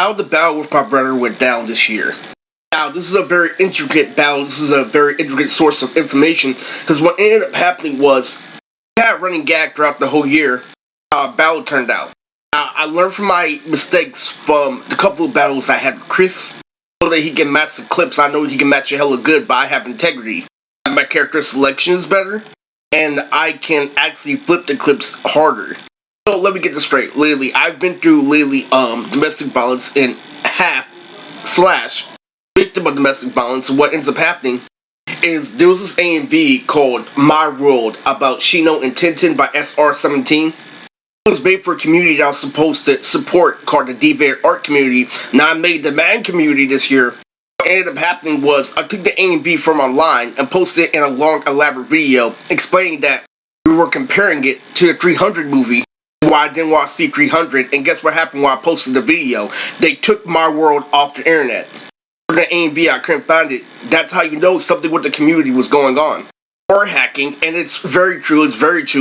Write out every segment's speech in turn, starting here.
how the battle with my brother went down this year. Now, this is a very intricate battle. This is a very intricate source of information, because what ended up happening was, we had a running gag throughout the whole year how a battle turned out. Now, I learned from my mistakes from the couple of battles I had with Kris. I know that he can match the clips. I know he can match it hella good, but I have integrity. My character selection is better, and I can actually flip the clips harder. So let me get this straight. Lately, I've been through domestic violence in half slash victim of domestic violence. And what ends up happening is there was this A&B called My World about Shino and Tintin by SR17. It was made for a community that I was supposed to support called the Deviant Art community. Now I made the man community this year. What ended up happening was I took the A&B from online and posted it in a long elaborate video explaining that we were comparing it to the 300 movie. Why I didn't want to see 300, and guess what happened when I posted the video? They took My World off the internet. For the A&B, I couldn't find it. That's how you know something with the community was going on. Or hacking, and it's very true,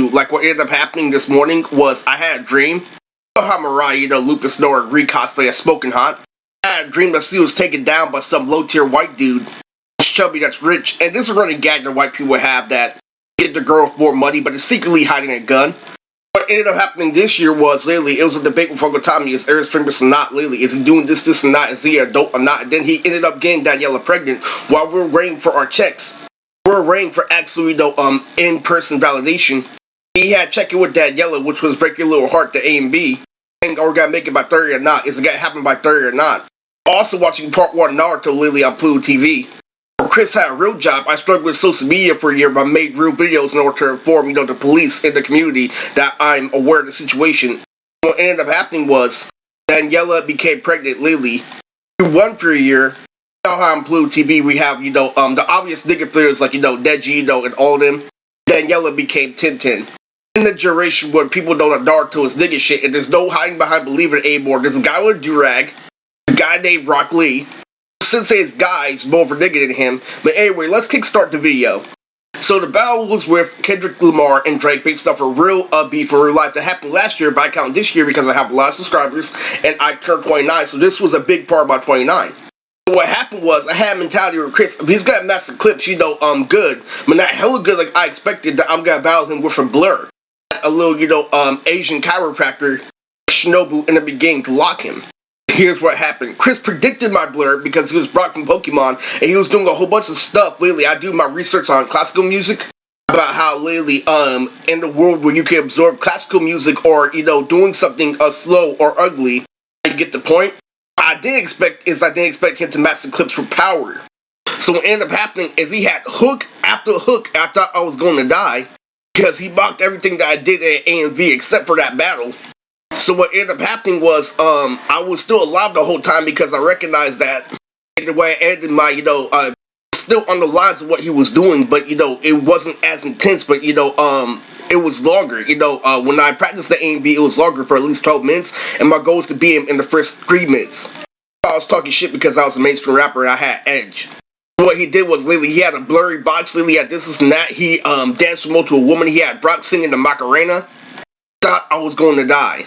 Like what ended up happening this morning was I had a dream. You know how Mariah, Lupus Nora recosplay as Smoking Hot? I had a dream that she was taken down by some low-tier white dude. Chubby that's rich, and this is a running gag that white people have that get the girl with more money, but is secretly hiding a gun. What ended up happening this year was, it was a debate with Uncle Tommy. Is Eris famous or not, Is he doing this, and not? Is he an adult or not? And then he ended up getting Daniela pregnant while we were waiting for our checks. We were waiting for actually, in-person validation. He had checking with Daniela, which was break your little heart to A and B. And are we gonna make it by 30 or not? Is it gonna happen by 30 or not? Also watching part 1 Naruto, on Pluto TV. Kris had a real job. I struggled with social media for a year, but I made real videos in order to inform, the police and the community that I'm aware of the situation. What ended up happening was Daniela became pregnant, Lily. We won for a year. You know how on Pluto TV we have, the obvious nigga players like, Deji, and all of them. Daniela became Tintin. In the duration where people don't Naruto is nigga shit, and there's no hiding behind believing it anymore. There's a guy with a durag, a guy named Rock Lee. Sensei's guy's more of a nigga than him. But anyway, let's kickstart the video. So the battle was with Kendrick Lamar and Drake based off a real beef in real life that happened last year, but I count this year because I have a lot of subscribers and I turned 29, so this was a big part of my 29. So what happened was I had a mentality with Kris. If he's got master clips, good, but not hella good like I expected, that I'm gonna battle him with a blur. A little, Asian chiropractor, Shinobu, in the beginning to lock him. Here's what happened. Kris predicted my blur because he was brought from Pokemon, and he was doing a whole bunch of stuff. Lately, I do my research on classical music about how lately, in the world where you can absorb classical music or, doing something slow or ugly, you get the point. I didn't expect him to master clips for power. So what ended up happening is he had hook after hook. I thought I was going to die because he mocked everything that I did at A&V except for that battle. So what ended up happening was, I was still alive the whole time because I recognized that the way I ended my, still on the lines of what he was doing, but, it wasn't as intense, but, it was longer, when I practiced the A&B, it was longer for at least 12 minutes, and my goal was to beat him in the first 3 minutes. I was talking shit because I was a mainstream rapper and I had edge. What he did was, he had a blurry box, he had this and that, he, danced remote to a woman, he had Brock singing the Macarena. Thought I was going to die.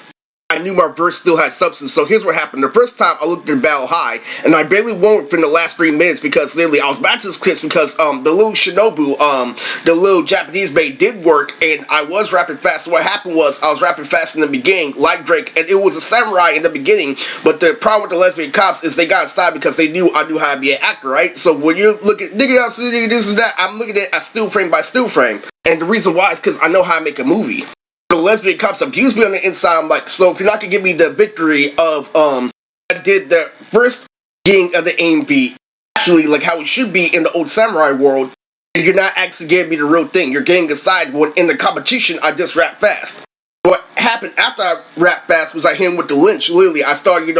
I knew my verse still had substance, so here's what happened. The first time I looked at battle high, and I barely won within the last 3 minutes because I was back to this Kris because the little Shinobu, the little Japanese maid did work, and I was rapping fast. So what happened was I was rapping fast in the beginning, like Drake, and it was a samurai in the beginning, but the problem with the lesbian cops is they got inside because they knew I knew how to be an actor, right? So when you look at nigga, I'm saying this and that, I'm looking at it as still frame by still frame, and the reason why is because I know how to make a movie. The lesbian cops abused me on the inside. I'm like, so if you're not gonna give me the victory of I did the first gang of the A&B actually like how it should be in the old samurai world, and you're not actually giving me the real thing. You're getting aside when in the competition I just rap fast. What happened after I rap fast was I hit him with the lynch. Literally, I started,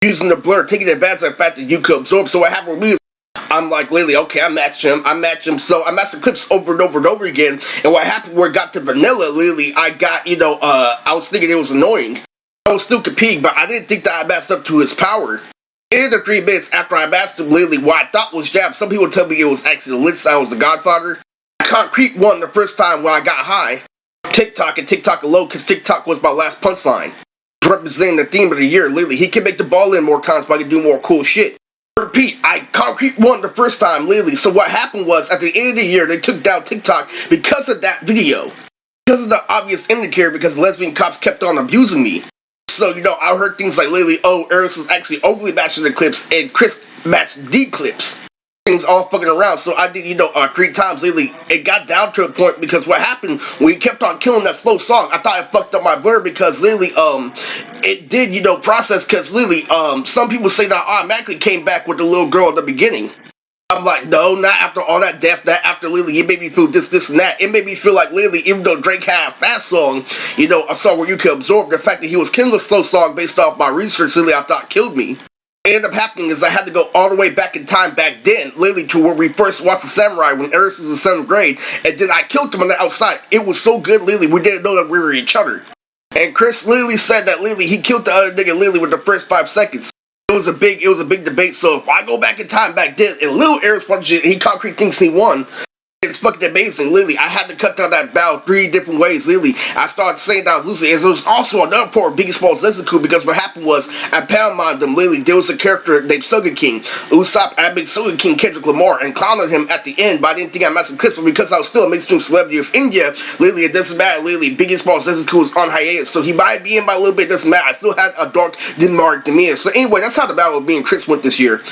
using the blur, taking advantage of the fact that you could absorb. So what happened with me is I'm like, Lily, okay, I match him. So I matched the clips over and over and over again. And what happened where it got to vanilla, Lily, I got, I was thinking it was annoying. I was still competing, but I didn't think that I matched up to his power. In the 3 minutes after I matched him, Lily, what I thought was jab, some people tell me it was actually the lit side, was the Godfather. Concrete won the first time when I got high. TikTok and TikTok alone, because TikTok was my last punchline. representing the theme of the year. Lately, he can make the ball in more times, but I can do more cool shit. Repeat, I concrete won the first time, lately. So what happened was, at the end of the year, they took down TikTok because of that video. Because of the obvious indicator, because lesbian cops kept on abusing me. So, I heard things like lately, oh, Eris was actually overly matching the clips, and Kris matched the clips. Things all fucking around. So I did, 3 times lately. It got down to a point because what happened when he kept on killing that slow song, I thought I fucked up my blur because literally, it did, process because literally, some people say that I automatically came back with the little girl at the beginning. I'm like, no, not after all that death, that after literally, it made me feel this, and that. It made me feel like literally, even though Drake had a fast song, a song where you could absorb the fact that he was killing a slow song based off my research, literally, I thought killed me. What ended up happening is I had to go all the way back in time back then, literally to where we first watched the Samurai when Eris was in 7th grade, and then I killed him on the outside. It was so good, literally, we didn't know that we were each other. And Kris literally said that literally he killed the other nigga literally with the first 5 seconds. It was a big debate. So if I go back in time back then, and Lil Eris punched it, and he concrete thinks he won. It's fucking amazing, literally. I had to cut down that battle 3 different ways, literally. I started saying that I was losing. And there was also another part of Biggie Smalls Legacy because what happened was, I pound mined him, literally. There was a character named Sugar King. Usopp, I made Sugar King Kendrick Lamar and clowned him at the end, but I didn't think I messed with Kris, but because I was still a mainstream celebrity of India, literally, it doesn't matter, literally. Biggie Smalls Legacy was on hiatus, so he might be in by a little bit, it doesn't matter. I still had a dark Denmark demeanor. So anyway, that's how the battle of me and Kris went this year.